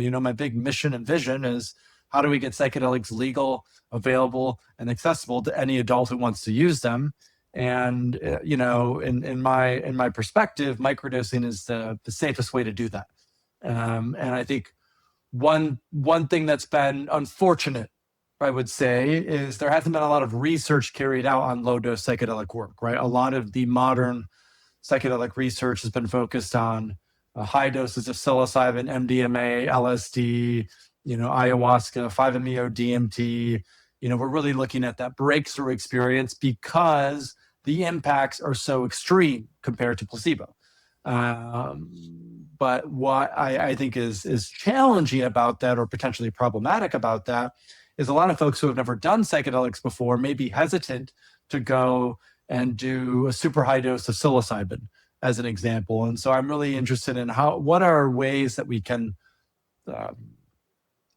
My big mission and vision is, how do we get psychedelics legal, available, and accessible to any adult who wants to use them? And in my perspective, microdosing is the safest way to do that. And I think one thing that's been unfortunate, I would say, is there hasn't been a lot of research carried out on low dose psychedelic work. Right, a lot of the modern psychedelic research has been focused on high doses of psilocybin, MDMA, LSD, ayahuasca, 5-MeO, DMT. We're really looking at that breakthrough experience because the impacts are so extreme compared to placebo. But what I think is challenging about that, or potentially problematic about that, is a lot of folks who have never done psychedelics before may be hesitant to go and do a super high dose of psilocybin, as an example. And so I'm really interested in what are ways that we can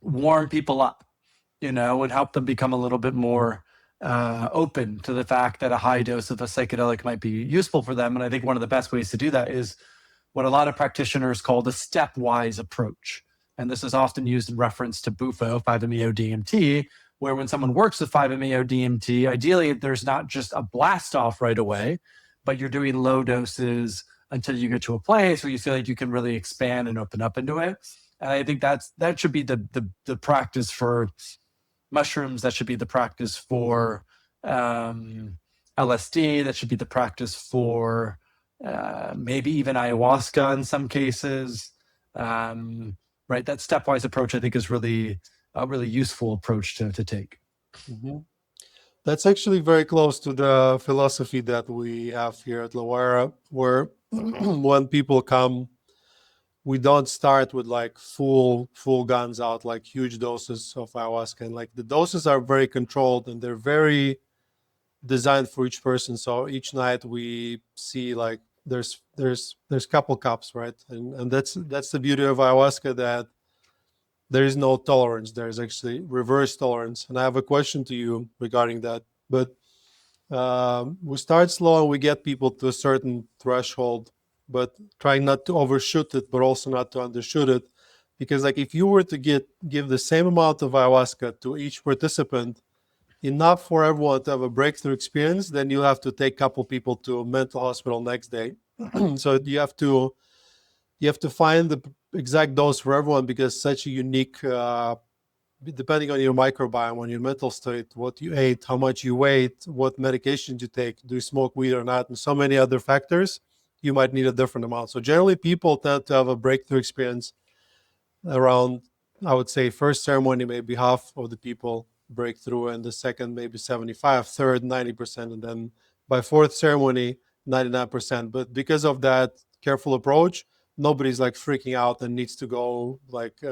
warm people up, and help them become a little bit more open to the fact that a high dose of a psychedelic might be useful for them. And I think one of the best ways to do that is what a lot of practitioners call the stepwise approach. And this is often used in reference to BUFO, 5-MeO DMT, where when someone works with 5-MeO DMT, ideally there's not just a blast off right away, but you're doing low doses until you get to a place where you feel like you can really expand and open up into it. And I think that should be the practice for mushrooms. That should be the practice for LSD. That should be the practice for maybe even ayahuasca in some cases. Right, that stepwise approach I think is really a really useful approach to take. Mm-hmm. That's actually very close to the philosophy that we have here at Loera, where when people come, we don't start with like full guns out, like huge doses of ayahuasca. And like the doses are very controlled and they're very designed for each person. So each night we see like there's couple cups, right? And that's the beauty of ayahuasca, that there is no tolerance. There's actually reverse tolerance. And I have a question to you regarding that. But we start slow and we get people to a certain threshold, but trying not to overshoot it, but also not to undershoot it. Because like if you were to give the same amount of ayahuasca to each participant, enough for everyone to have a breakthrough experience, then you have to take a couple people to a mental hospital next day. So you have to find the exact dose for everyone, because such a unique, depending on your microbiome, on your mental state, what you ate, how much you weigh, what medications you take, do you smoke weed or not, and so many other factors, you might need a different amount. So generally people tend to have a breakthrough experience around, I would say, first ceremony, maybe half of the people break through, and the second maybe 75, third 90%, and then by fourth ceremony 99%. But because of that careful approach, nobody's like freaking out and needs to go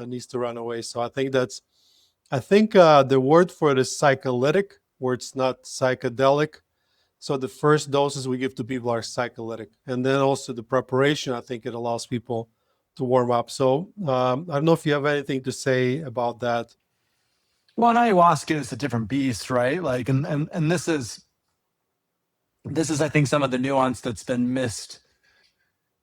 needs to run away. So I think the word for it is psycholytic, where it's not psychedelic. So the first doses we give to people are psycholytic, and then also the preparation, I think it allows people to warm up. So I don't know if you have anything to say about that. Well, and ayahuasca is a different beast, right? Like, and this is I think some of the nuance that's been missed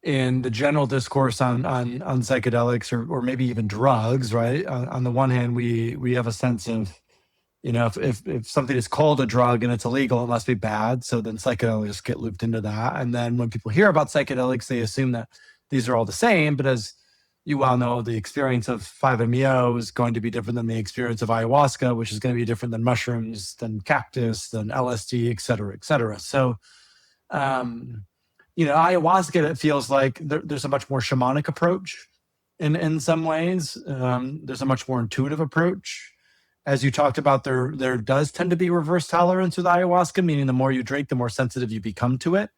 in the general discourse on psychedelics, or maybe even drugs, right? On the one hand, we have a sense of, if something is called a drug and it's illegal, it must be bad. So then psychedelics get looped into that. And then when people hear about psychedelics, they assume that these are all the same. But as you well know, the experience of 5-MeO is going to be different than the experience of ayahuasca, which is going to be different than mushrooms, than cactus, than LSD, et cetera, et cetera. So, ayahuasca, it feels like there's a much more shamanic approach in some ways. There's a much more intuitive approach. As you talked about, there does tend to be reverse tolerance with ayahuasca, meaning the more you drink, the more sensitive you become to it.